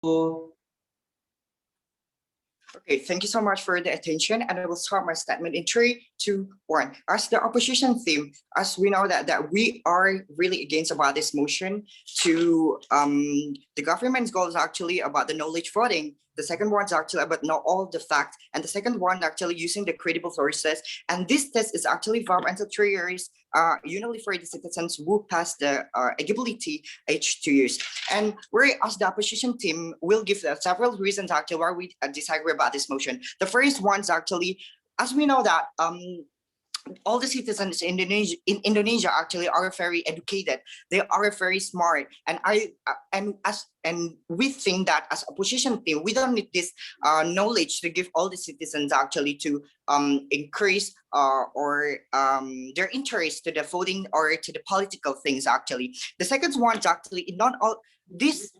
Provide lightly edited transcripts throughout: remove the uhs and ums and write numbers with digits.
Okay, thank you so much for the attention, and I will start my statement in 3, 2, 1. As the opposition theme, as we know that we are really against about this motion to the government's goal is actually about the knowledge voting. The second one is actually about know all the facts, and the second one actually using the credible sources. And this test is actually valid until 3 years. Usually for the citizens who pass the eligibility age 2 years. And we, as the opposition team, will give several reasons actually why we disagree about this motion. The first one is actually, as we know that all the citizens in Indonesia actually are very educated. They are very smart, and we think that as opposition team, we don't need this knowledge to give all the citizens actually to increase or their interest to the voting or to the political things. Actually, the second one is actually not all this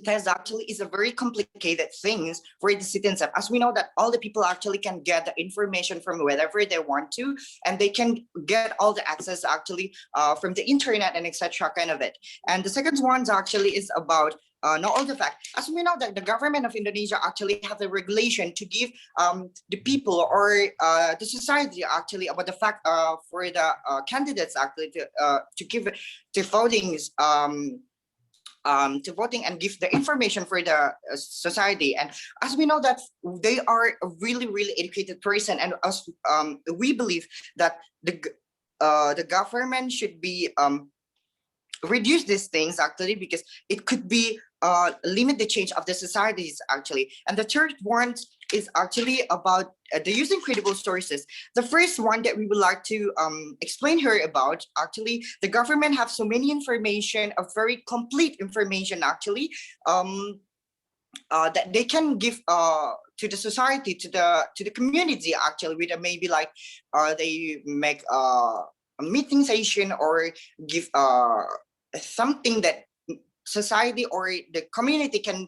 test actually is a very complicated things for the citizens, as we know that all the people actually can get the information from wherever they want to, and they can get all the access actually from the internet and etc. kind of it. And the second one actually is about not all the fact, as we know that the government of Indonesia actually have a regulation to give the people or the society actually about the fact for the candidates actually to give to votings to voting and give the information for the society. And as we know that they are a really educated person, and as we believe that the government should be reduce these things actually, because it could be limit the change of the societies actually. And the third one is actually about the using credible sources. The first one that we would like to explain here about actually, the government have so many information, a very complete information actually, that they can give to the society, to the community actually, with maybe like they make a meeting session or give something that society or the community can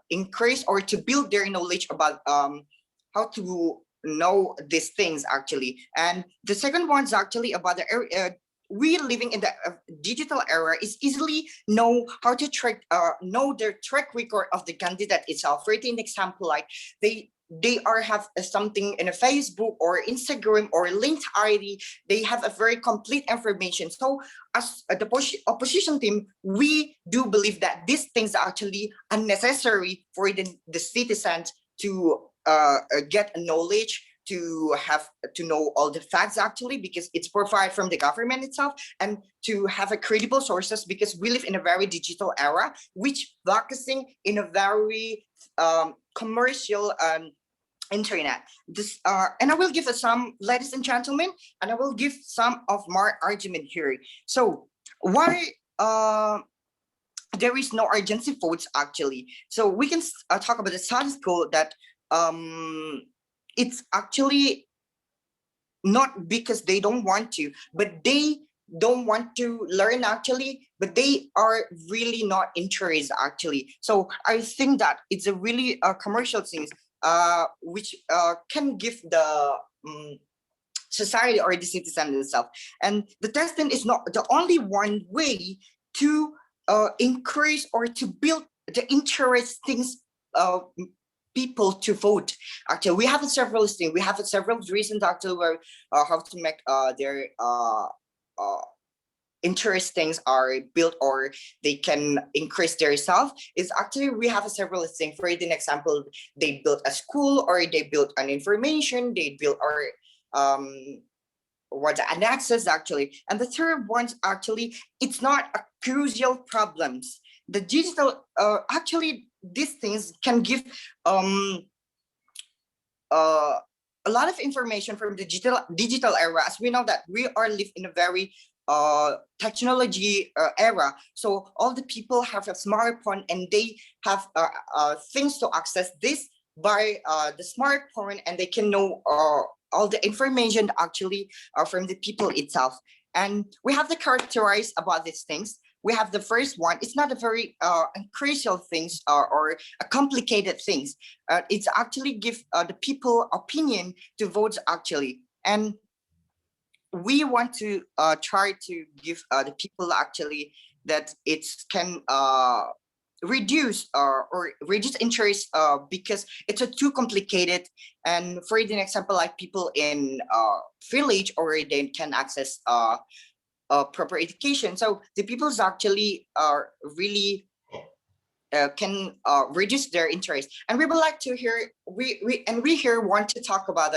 increase or to build their knowledge about how to know these things actually. And the second one is actually about the we living in the digital era is easily know how to track know their track record of the candidate itself. For an example, like they are have something in a Facebook or Instagram or linked ID. They have a very complete information. So as the opposition team, we do believe that these things are actually unnecessary for the citizens to get knowledge, to have to know all the facts actually, because it's provided from the government itself, and to have a credible sources, because we live in a very digital era, which focusing in a very commercial internet. This and I will give some, ladies and gentlemen, and I will give some of my argument here. So why there is no urgency votes actually? So we can talk about the status quo that it's actually not because they don't want to, but they don't want to learn actually, but they are really not interested actually. So I think that it's a really commercial things which can give the society or the citizen itself. And the testing is not the only one way to increase or to build the interest things people to vote. Actually, we have several things. We have several reasons actually where how to make their interest things are built or they can increase their self. Is actually we have several things. For an example, they built a school or they built an information. They built or what an access actually. And the third one's actually it's not a crucial problems. The digital actually these things can give a lot of information from the digital era, as we know that we are live in a very technology era. So all the people have a smartphone and they have things to access this by the smartphone, and they can know all the information actually from the people itself. And we have to characterize about these things. We have the first one. It's not a very crucial things or a complicated things. It's actually give the people opinion to vote actually. And we want to try to give the people actually that it can reduce or reduce interest because it's a too complicated. And for an example, like people in village already can access proper education, so the people's actually are really can reduce their interest. And we would like to hear, we here want to talk about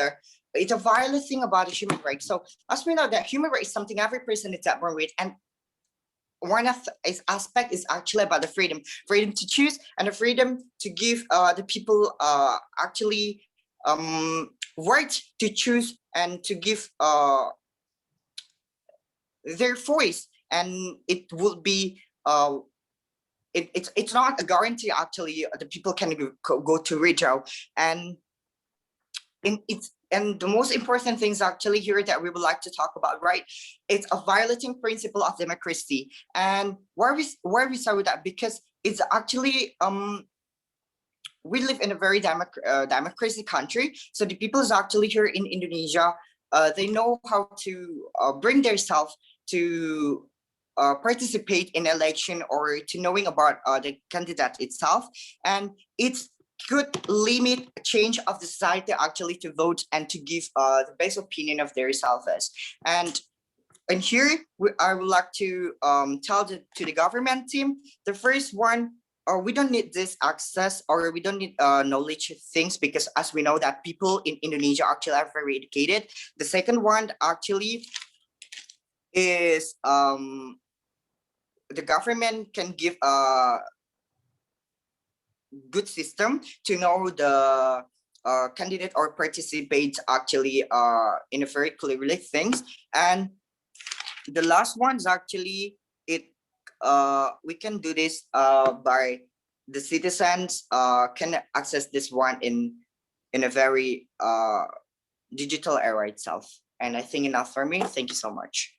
it's a violent thing about the human rights. So as we know that human rights is something every person is born with, and one of its aspect is actually about the freedom to choose, and the freedom to give the people actually right to choose and to give their voice. And it will be it's not a guarantee actually the people can go to radio. And and the most important things actually here that we would like to talk about, right? It's a violating principle of democracy. And why we say that, because it's actually we live in a very democracy country. So the people is actually here in Indonesia, they know how to bring themselves to participate in election or to knowing about the candidate itself. And it's could limit change of the society actually to vote and to give the best opinion of their selves. And here I would like to tell to the government team, the first one, or we don't need this access, or we don't need knowledge things, because as we know that people in Indonesia actually are very educated. The second one actually is the government can give a good system to know the candidate or participate actually in a very clearly things. And the last one is actually it we can do this by the citizens can access this one in a very digital era itself. And I think enough for me. Thank you so much.